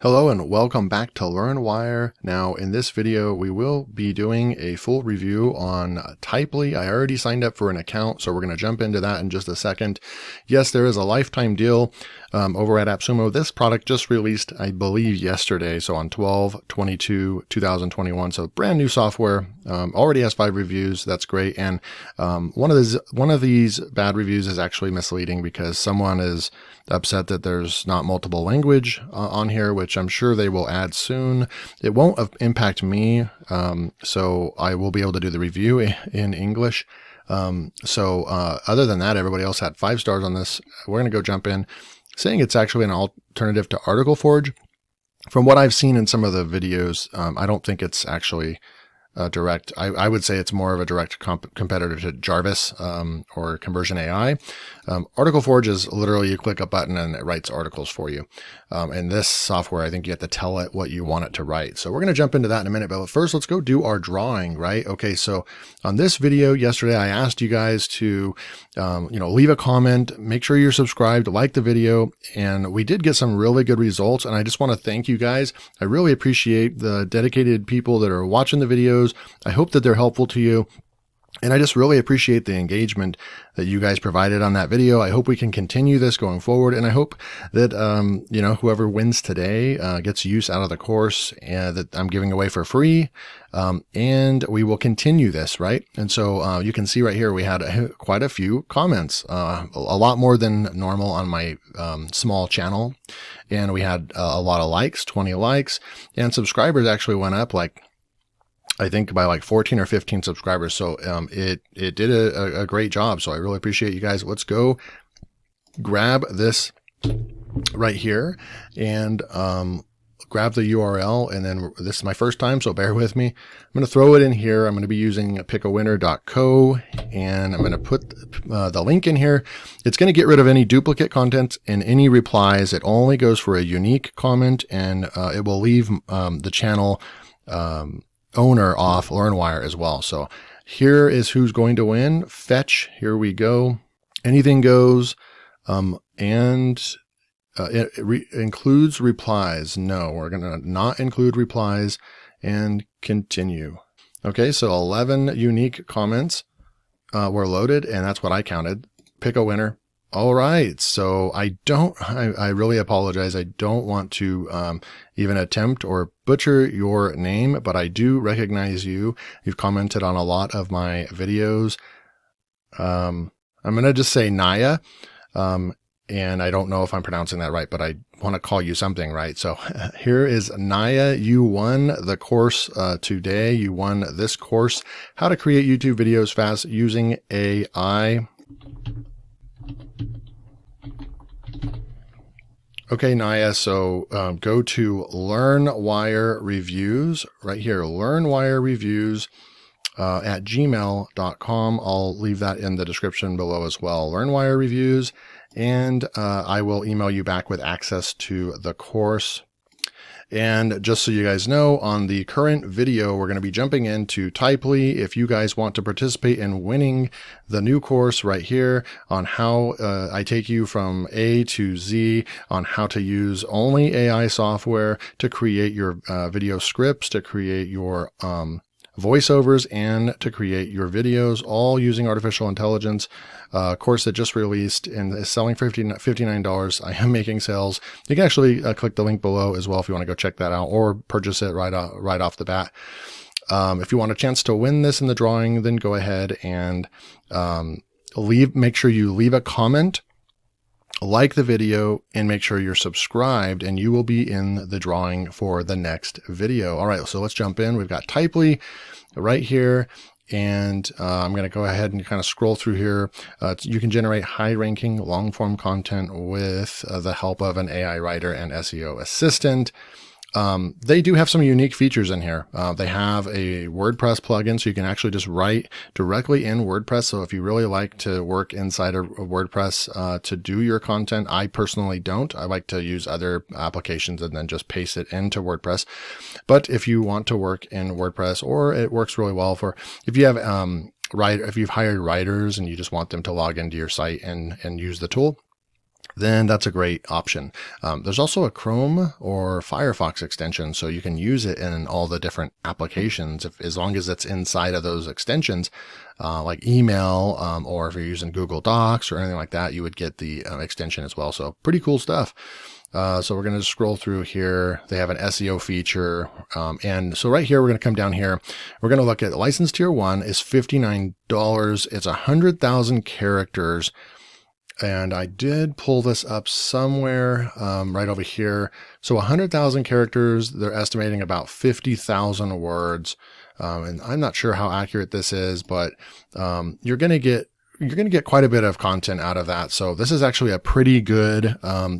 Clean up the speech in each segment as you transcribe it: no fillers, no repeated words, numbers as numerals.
Hello and welcome back to LearnWire. Now in this video we will be doing a full review on Typli. I already signed up for an account, so we're going to jump into that in just a second. Yes, there is a lifetime deal over at Appsumo. This product just released, I believe, yesterday, so on 12/22/2021. So brand new software, already has 5 reviews. That's great. And one of these bad reviews is actually misleading because someone is upset that there's not multiple language on here, which I'm sure they will add soon. It won't impact me, so I will be able to do the review in English. Other than that, everybody else had 5 stars on this. We're going to go jump in, saying it's actually an alternative to Article Forge. From what I've seen in some of the videos, I don't think it's actually direct. I would say it's more of a direct competitor to Jarvis or Conversion AI. Article Forge is literally you click a button and it writes articles for you. And this software, I think you have to tell it what you want it to write. So we're going to jump into that in a minute. But first, let's go do our drawing, right? Okay, so on this video yesterday, I asked you guys to leave a comment, make sure you're subscribed, like the video, and we did get some really good results. And I just want to thank you guys. I really appreciate the dedicated people that are watching the videos. I hope that they're helpful to you. And I just really appreciate the engagement that you guys provided on that video. I hope we can continue this going forward. And I hope that, whoever wins today gets use out of the course that I'm giving away for free. And we will continue this, right? And so you can see right here, we had quite a few comments, a lot more than normal on my small channel. And we had a lot of likes, 20 likes, and subscribers actually went up I think by 14 or 15 subscribers. So it did a great job. So I really appreciate you guys. Let's go grab this right here and grab the URL. And then this is my first time, so bear with me. I'm going to throw it in here. I'm going to be using pickawinner.co, and I'm going to put the link in here. It's going to get rid of any duplicate content and any replies. It only goes for a unique comment, and it will leave the channel owner off LearnWire as well. So here is who's going to win. Fetch. Here we go. Anything goes. Includes replies. No, we're going to not include replies, and continue. Okay, so 11 unique comments were loaded, and that's what I counted. Pick a winner. All right. So I really apologize. I don't want to even attempt or butcher your name, but I do recognize you. You've commented on a lot of my videos. I'm going to just say Naya. And I don't know if I'm pronouncing that right, but I want to call you something, right? So here is Naya. You won the course today. You won this course, How to Create YouTube Videos Fast Using AI. Okay, Naya, so go to LearnWire Reviews right here, LearnWire Reviews at gmail.com. I'll leave that in the description below as well. LearnWire Reviews, and I will email you back with access to the course. And just so you guys know, on the current video, we're going to be jumping into Typli. If you guys want to participate in winning the new course right here on how I take you from A to Z on how to use only AI software to create your video scripts, to create your voiceovers, and to create your videos, all using artificial intelligence. Course that just released and is selling for $59. I am making sales. You can actually click the link below as well if you want to go check that out, or purchase it right off the bat. If you want a chance to win this in the drawing, then go ahead and make sure you leave a comment, like the video, and make sure you're subscribed, and you will be in the drawing for the next video. All right, so let's jump in. We've got Typli right here. And I'm going to go ahead and kind of scroll through here. You can generate high-ranking, long-form content with the help of an AI writer and SEO assistant. They do have some unique features in here. They have a WordPress plugin, so you can actually just write directly in WordPress. So if you really like to work inside of WordPress to do your content, I personally don't. I like to use other applications and then just paste it into WordPress. But if you want to work in WordPress, or it works really well for if you have if you've hired writers and you just want them to log into your site and use the tool, then that's a great option. There's also a Chrome or Firefox extension, so you can use it in all the different applications as long as it's inside of those extensions, like email, or if you're using Google Docs or anything like that, you would get the extension as well. So pretty cool stuff. So we're going to scroll through here. They have an SEO feature. And so right here, we're going to come down here. We're going to look at license tier 1 is $59. It's 100,000 characters. And I did pull this up somewhere right over here. So 100,000 characters, they're estimating about 50,000 words. And I'm not sure how accurate this is, but you're going to get quite a bit of content out of that. So this is actually a pretty good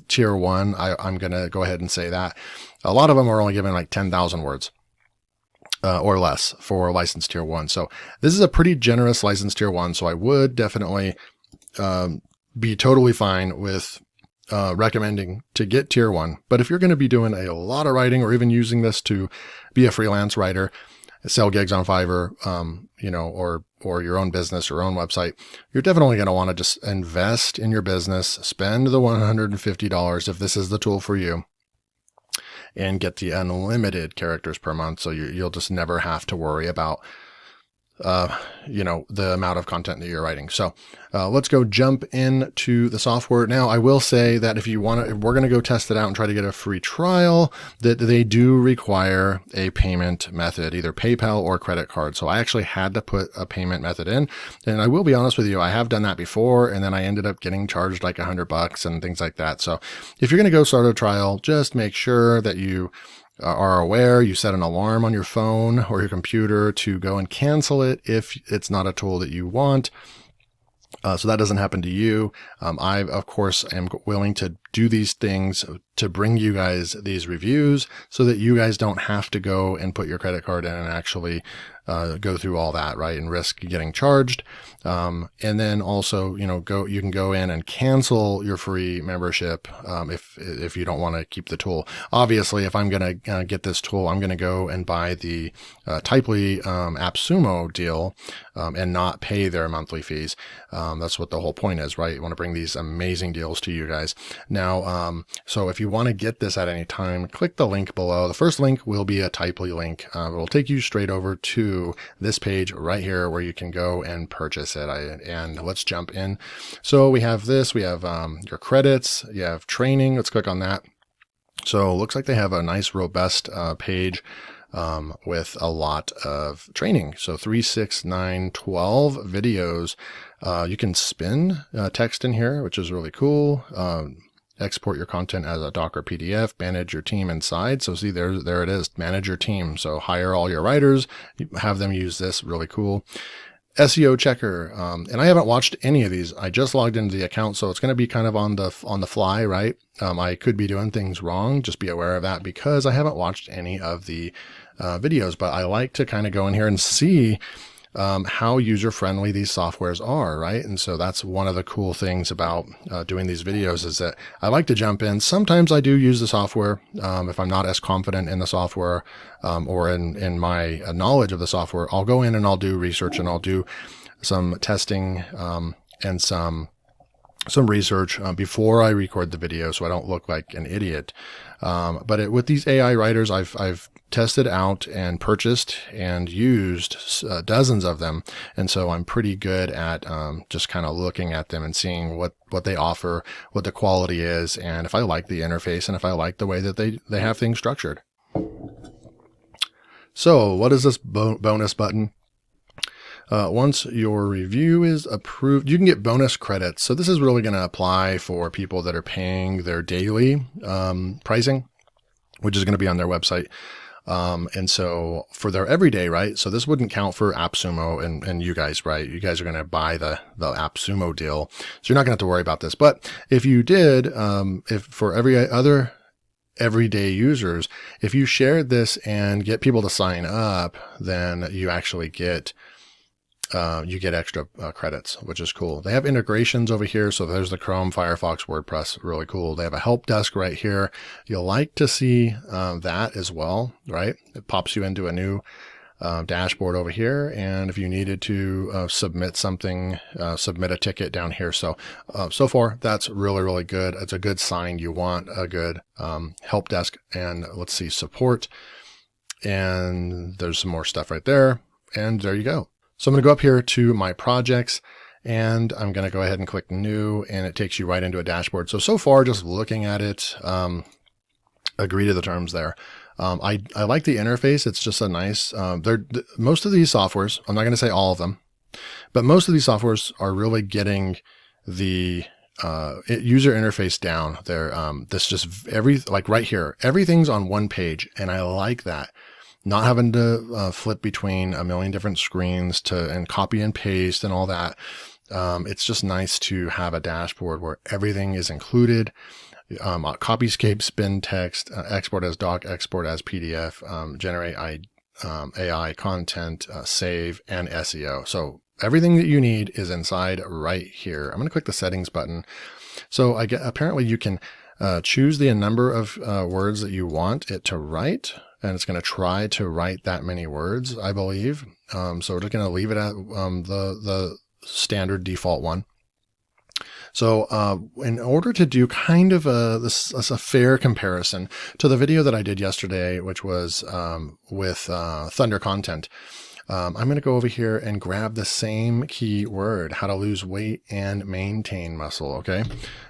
tier 1. I'm going to go ahead and say that. A lot of them are only given like 10,000 words. Or less for license tier 1. So this is a pretty generous license tier 1. So I would definitely be totally fine with recommending to get tier 1. But if you're going to be doing a lot of writing or even using this to be a freelance writer, sell gigs on Fiverr, or your own business, your own website, you're definitely going to want to just invest in your business, spend the $150 if this is the tool for you, and get the unlimited characters per month. So you'll just never have to worry about the amount of content that you're writing. So let's go jump into the software. Now, I will say that if we're going to go test it out and try to get a free trial, that they do require a payment method, either PayPal or credit card. So I actually had to put a payment method in. And I will be honest with you, I have done that before, and then I ended up getting charged like $100 and things like that. So if you're going to go start a trial, just make sure that you are aware, you set an alarm on your phone or your computer to go and cancel it if it's not a tool that you want. So that doesn't happen to you. I, of course, am willing to do these things to bring you guys these reviews so that you guys don't have to go and put your credit card in and actually go through all that, right, and risk getting charged. And then also, you can go in and cancel your free membership if you don't want to keep the tool. Obviously, if I'm going to get this tool, I'm going to go and buy the Typli Appsumo deal and not pay their monthly fees. That's what the whole point is, right? You want to bring these amazing deals to you guys. Now, so if you want to get this at any time, click the link below. The first link will be a Typli link. It will take you straight over to this page right here where you can go and purchase it. And let's jump in. So we have this, we have your credits, you have training. Let's click on that. So it looks like they have a nice robust page with a lot of training. So 3, 6, 9, 12 videos. You can spin text in here, which is really cool. Export your content as a Docker PDF, manage your team inside. So see, there it is, manage your team. So hire all your writers, have them use this, really cool. SEO checker. And I haven't watched any of these. I just logged into the account, so it's going to be kind of on the fly, right? I could be doing things wrong. Just be aware of that because I haven't watched any of the videos, but I like to kind of go in here and see how user-friendly these softwares are, right? And so that's one of the cool things about doing these videos is that I like to jump in. Sometimes I do use the software if I'm not as confident in the software or in my knowledge of the software. I'll go in and I'll do research and I'll do some testing and some research before I record the video so I don't look like an idiot. But with these AI writers, I've tested out and purchased and used dozens of them. And so I'm pretty good at just kind of looking at them and seeing what they offer, what the quality is, and if I like the interface and if I like the way that they have things structured. So what is this bonus button? Once your review is approved, you can get bonus credits. So this is really going to apply for people that are paying their daily pricing, which is going to be on their website. And so for their everyday, right? So this wouldn't count for Appsumo and you guys, right? You guys are going to buy the Appsumo deal. So you're not going to have to worry about this. But if you did, if for every other everyday users, if you shared this and get people to sign up, then you actually get extra credits, which is cool. They have integrations over here. So there's the Chrome, Firefox, WordPress, really cool. They have a help desk right here. You'll like to see that as well, right? It pops you into a new dashboard over here. And if you needed to submit something, submit a ticket down here. So, so far, that's really, really good. It's a good sign. You want a good help desk. And let's see, support. And there's some more stuff right there. And there you go. So I'm going to go up here to my projects, and I'm going to go ahead and click new, and it takes you right into a dashboard. So far, just looking at it, agree to the terms there. I like the interface. It's just a nice, most of these softwares, I'm not going to say all of them, but most of these softwares are really getting the user interface down there. This just like right here, everything's on one page, and I like that. Not having to flip between a million different screens and copy and paste and all that. It's just nice to have a dashboard where everything is included. Copyscape, spin text, export as doc, export as PDF, generate AI content, save, and SEO. So everything that you need is inside right here. I'm going to click the settings button. So apparently you can choose the number of words that you want it to write, and it's going to try to write that many words, I believe. So we're just going to leave it at the standard default one. So in order to do kind of a fair comparison to the video that I did yesterday, which was with Thunder content, I'm going to go over here and grab the same keyword, how to lose weight and maintain muscle, okay?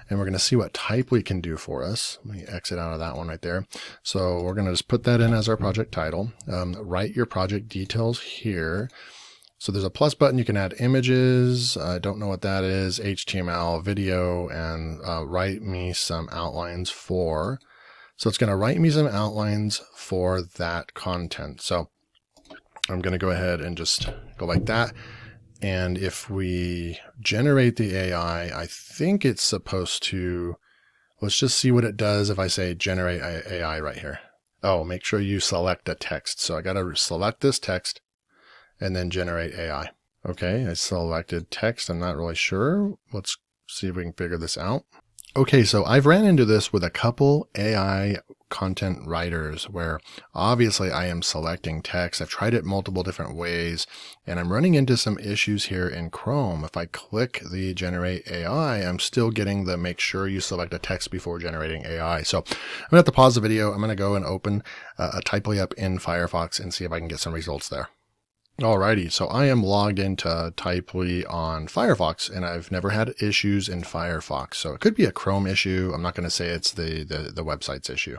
And we're going to see what Typli can do for us. Let me exit out of that one right there. So we're going to just put that in as our project title. Write your project details here. So there's a plus button. You can add images. I don't know what that is. HTML, video, and write me some outlines for. So it's going to write me some outlines for that content. So I'm going to go ahead and just go like that. And if we generate the AI, I think it's supposed to, let's just see what it does if I say generate AI right here. Oh, make sure you select the text. So I got to select this text and then generate AI. Okay, I selected text. I'm not really sure. Let's see if we can figure this out. Okay, so I've ran into this with a couple AI content writers where obviously I am selecting text. I've tried it multiple different ways, and I'm running into some issues here in Chrome. If I click the generate AI, I'm still getting the make sure you select a text before generating AI. So I'm gonna have to pause the video. I'm gonna go and open a Typli up in Firefox and see if I can get some results there. Alrighty, so I am logged into Typli on Firefox, and I've never had issues in Firefox. So it could be a Chrome issue. I'm not going to say it's the website's issue.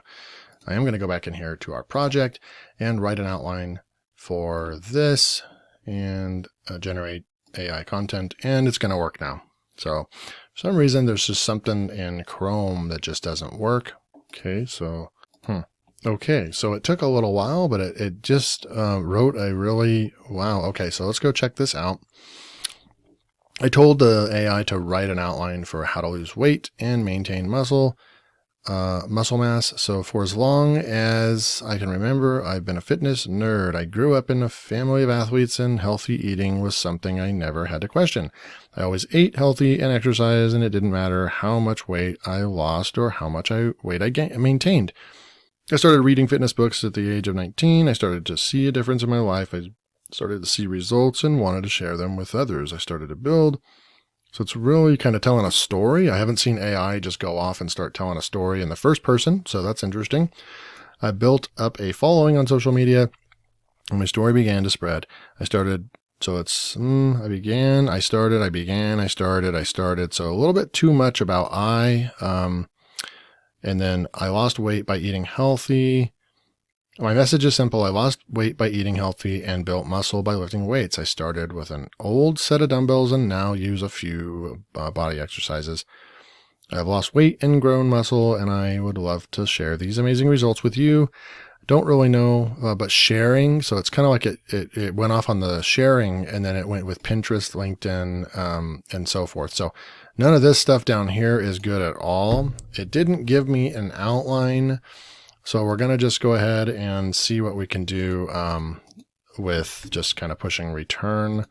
I am going to go back in here to our project and write an outline for this and generate AI content, and it's going to work now. So for some reason, there's just something in Chrome that just doesn't work. Okay, so okay, so it took a little while, but it just wrote a really, wow. Okay, so let's go check this out. I told the AI to write an outline for how to lose weight and maintain muscle mass. So for as long as I can remember, I've been a fitness nerd. I grew up in a family of athletes, and healthy eating was something I never had to question. I always ate healthy and exercised, and it didn't matter how much weight I lost or how much weight I maintained. I started reading fitness books at the age of 19. I started to see a difference in my life. I started to see results and wanted to share them with others. I started to build. So it's really kind of telling a story. I haven't seen AI just go off and start telling a story in the first person, so that's interesting. I built up a following on social media, and my story began to spread. I started. So it's, I began. So a little bit too much about and then I lost weight by eating healthy. My message is simple. I lost weight by eating healthy and built muscle by lifting weights. I started with an old set of dumbbells and now use a few body exercises. I've lost weight and grown muscle, and I would love to share these amazing results with you. Don't really know, but sharing. So it's kind of like it went off on the sharing, and then it went with Pinterest, LinkedIn, and so forth. So none of this stuff down here is good at all. It didn't give me an outline. So we're going to just go ahead and see what we can do with just kind of pushing return.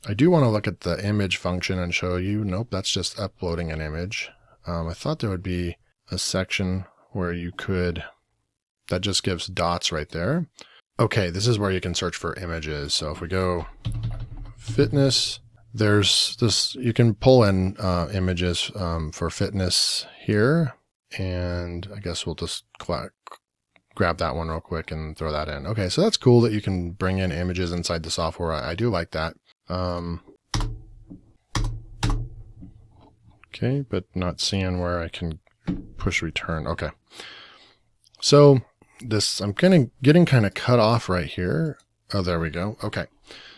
I do want to look at the image function and show you. Nope, that's just uploading an image. I thought there would be a section where you could, that just gives dots right there. Okay, this is where you can search for images. So if we go fitness, there's this, you can pull in images for fitness here. And I guess we'll just grab that one real quick and throw that in. Okay, so that's cool that you can bring in images inside the software. I do like that. Okay, but not seeing where I can push return. Okay. So this, I'm getting kind of cut off right here. Oh, there we go. Okay.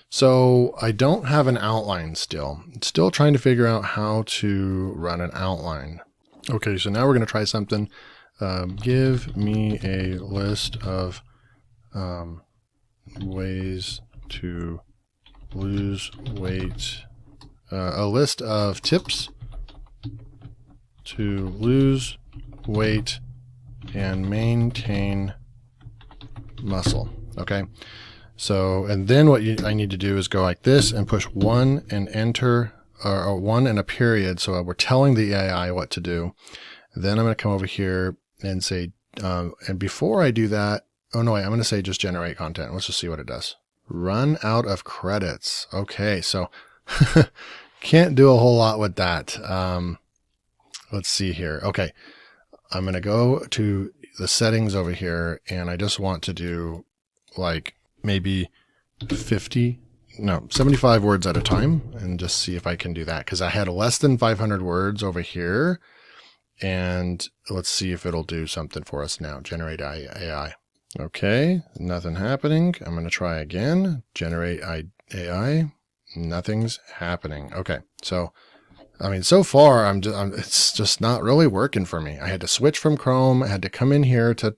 So I don't have an outline still. Still trying to figure out how to run an outline. Okay, so now we're going to try something. Give me a list of ways to lose weight. A list of tips to lose weight and maintain muscle. Okay. So, and then what I need to do is go like this and push 1 and enter, or 1 and a period. So we're telling the AI what to do. Then I'm going to come over here and say, and before I do that, oh no, wait, I'm going to say just generate content. Let's just see what it does. Run out of credits. Okay. So can't do a whole lot with that. Let's see here. Okay. I'm going to go to the settings over here, and I just want to do like maybe 75 words at a time, and just see if I can do that, because I had less than 500 words over here. And let's see if it'll do something for us now. Generate AI. Okay, nothing happening. I'm going to try again. Generate AI. Nothing's happening. Okay, so I mean, so far, it's just not really working for me. I had to switch from Chrome. I had to come in here to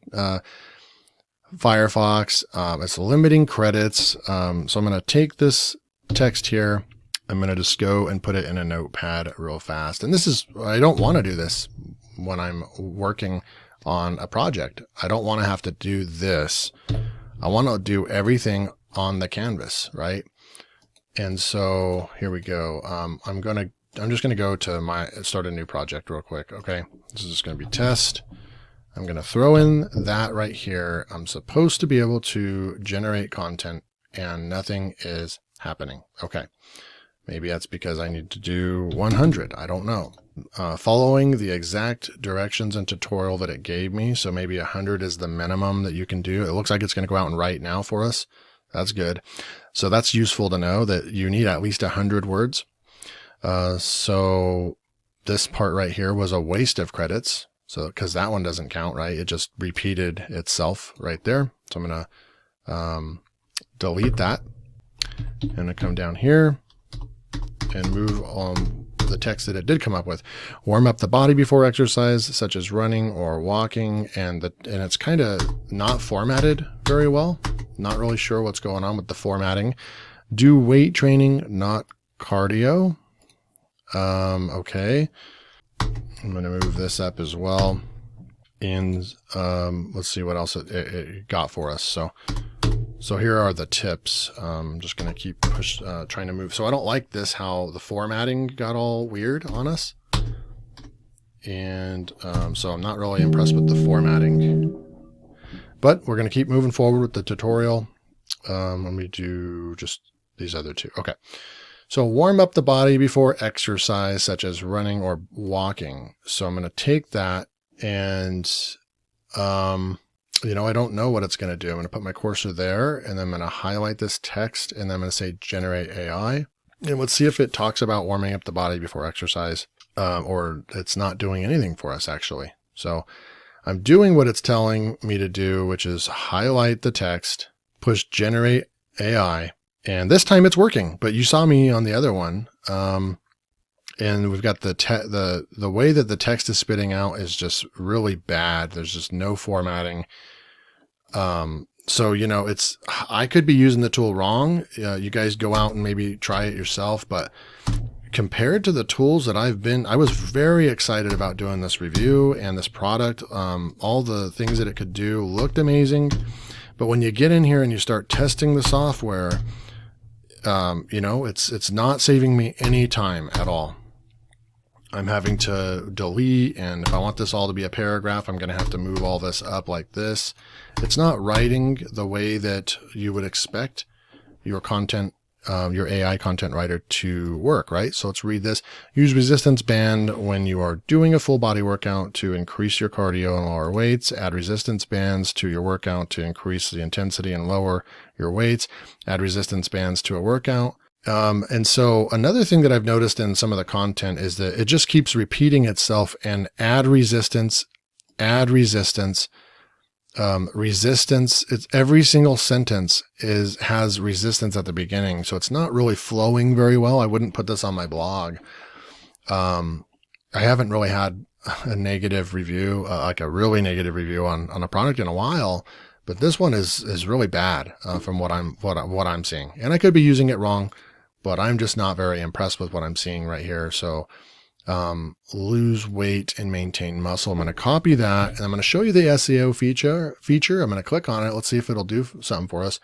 Firefox. It's limiting credits. So I'm going to take this text here. I'm going to just go and put it in a notepad real fast. And this is, I don't want to do this when I'm working on a project. I don't want to have to do this. I want to do everything on the canvas, right? And so here we go. I'm just going to go to start a new project real quick. Okay. This is just going to be test. I'm going to throw in that right here. I'm supposed to be able to generate content and nothing is happening. Okay. Maybe that's because I need to do 100. I don't know. Following the exact directions and tutorial that it gave me. So maybe 100 is the minimum that you can do. It looks like it's going to go out and write now for us. That's good. So that's useful to know that you need at least 100 words. So this part right here was a waste of credits. So, cause that one doesn't count, right? It just repeated itself right there. So I'm going to, delete that and I come down here and move on the text that it did come up with. Warm up the body before exercise, such as running or walking. And it's kind of not formatted very well. Not really sure what's going on with the formatting. Do weight training, not cardio. Okay. I'm going to move this up as well. And let's see what else it got for us. So here are the tips. I'm just going to keep trying to move. So I don't like this, how the formatting got all weird on us. And so I'm not really impressed with the formatting. But we're going to keep moving forward with the tutorial. Let me do just these other two. Okay. So warm up the body before exercise, such as running or walking. So I'm going to take that and, I don't know what it's going to do. I'm going to put my cursor there and then I'm going to highlight this text and then I'm going to say generate AI. And let's see if it talks about warming up the body before exercise, or it's not doing anything for us actually. So I'm doing what it's telling me to do, which is highlight the text, push generate AI. And this time it's working, but you saw me on the other one. And we've got the way that the text is spitting out is just really bad. There's just no formatting. So, I could be using the tool wrong. You guys go out and maybe try it yourself, but compared to the tools that I was very excited about doing this review and this product. All the things that it could do looked amazing, but when you get in here and you start testing the software, it's not saving me any time at all. I'm having to delete, and if I want this all to be a paragraph, I'm going to have to move all this up like this. It's not writing the way that you would expect your content, your AI content writer to work, right? So let's read this. Use resistance band when you are doing a full body workout to increase your cardio and lower weights. Add resistance bands to your workout to increase the intensity and lower your weights. Add resistance bands to a workout. And so another thing that I've noticed in some of the content is that it just keeps repeating itself, and add resistance, resistance. It's every single sentence has resistance at the beginning. So it's not really flowing very well. I wouldn't put this on my blog. I haven't really had a negative review, like a really negative review on a product in a while, but this one is really bad, from what I'm seeing. And I could be using it wrong, but I'm just not very impressed with what I'm seeing right here. So, lose weight and maintain muscle. I'm going to copy that, and I'm going to show you the SEO feature. I'm going to click on it. Let's see if it'll do something for us.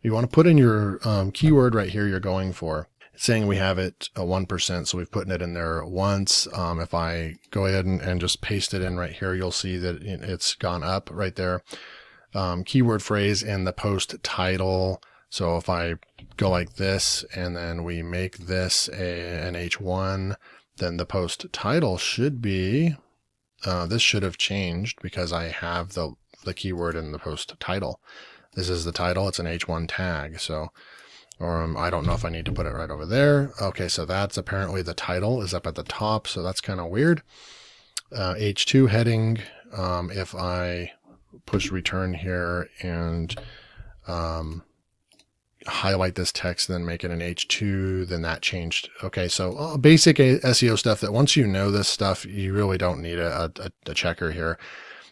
You want to put in your keyword right here you're going for. It's saying we have it 1%, so we've put it in there once. If I go ahead and just paste it in right here, you'll see that it's gone up right there. Keyword phrase in the post title. So if I go like this, and then we make this an H1, then the post title should be, this should have changed because I have the keyword in the post title. This is the title. It's an H1 tag. So, I don't know if I need to put it right over there. Okay. So that's apparently the title is up at the top. So that's kind of weird. H2 heading. If I push return here and, highlight this text, then make it an H2, then that changed. Okay, so basic SEO stuff that once you know this stuff, you really don't need a checker here.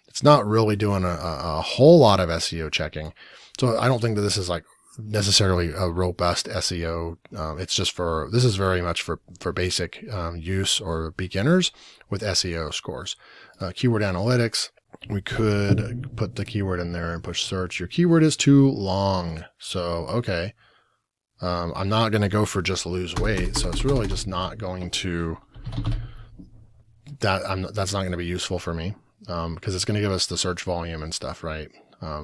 It's not really doing a whole lot of SEO checking. So I don't think that this is like necessarily a robust SEO. It's just this is very much for basic use or beginners with SEO scores. Keyword analytics. We could put the keyword in there and push search. Your keyword is too long. So, okay. I'm not going to go for just lose weight. So it's really just not going to, that's not going to be useful for me. Because it's going to give us the search volume and stuff, right?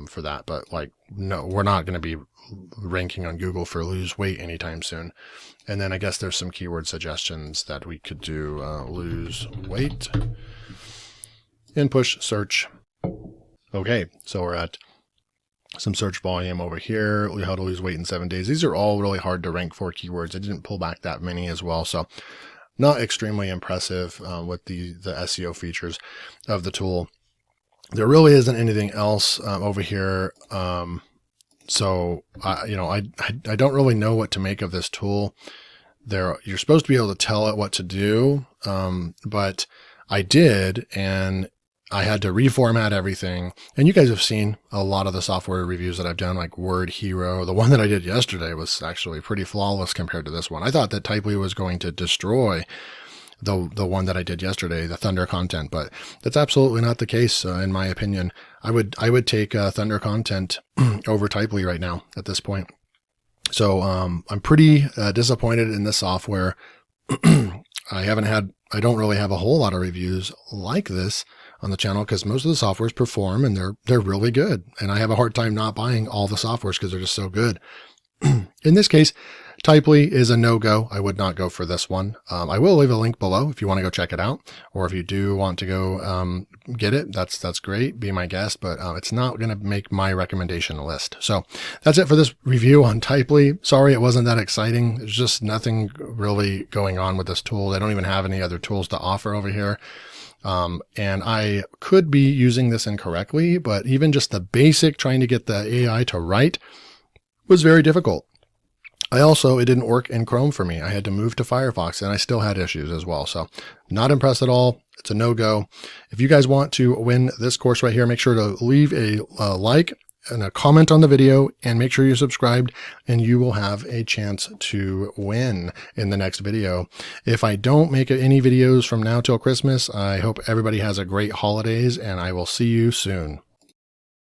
For that. But like, no, we're not going to be ranking on Google for lose weight anytime soon. And then I guess there's some keyword suggestions that we could do, lose weight. And push search. Okay, so we're at some search volume over here. How to lose weight in 7 days. These are all really hard to rank for keywords. I didn't pull back that many as well. So not extremely impressive with the SEO features of the tool. There really isn't anything else over here. So I don't really know what to make of this tool. You're supposed to be able to tell it what to do, but I did, and I had to reformat everything. And you guys have seen a lot of the software reviews that I've done, like Word Hero. The one that I did yesterday was actually pretty flawless compared to this one. I thought that Typli was going to destroy the one that I did yesterday, the Thunder content, but that's absolutely not the case, in my opinion. I would take Thunder content over Typli right now at this point. So I'm pretty disappointed in this software. I don't really have a whole lot of reviews like this on the channel because most of the softwares perform and they're really good. And I have a hard time not buying all the softwares because they're just so good. In this case, Typli is a no-go. I would not go for this one. I will leave a link below if you want to go check it out, or if you do want to go get it, that's great. Be my guest, but it's not going to make my recommendation list. So that's it for this review on Typli. Sorry it wasn't that exciting. There's just nothing really going on with this tool. They don't even have any other tools to offer over here. And I could be using this incorrectly, but even just the basic trying to get the AI to write was very difficult. It didn't work in Chrome for me. I had to move to Firefox and I still had issues as well. So not impressed at all. It's a no-go. If you guys want to win this course right here, make sure to leave a like and a comment on the video and make sure you're subscribed and you will have a chance to win in the next video. If I don't make any videos from now till Christmas, I hope everybody has a great holidays and I will see you soon.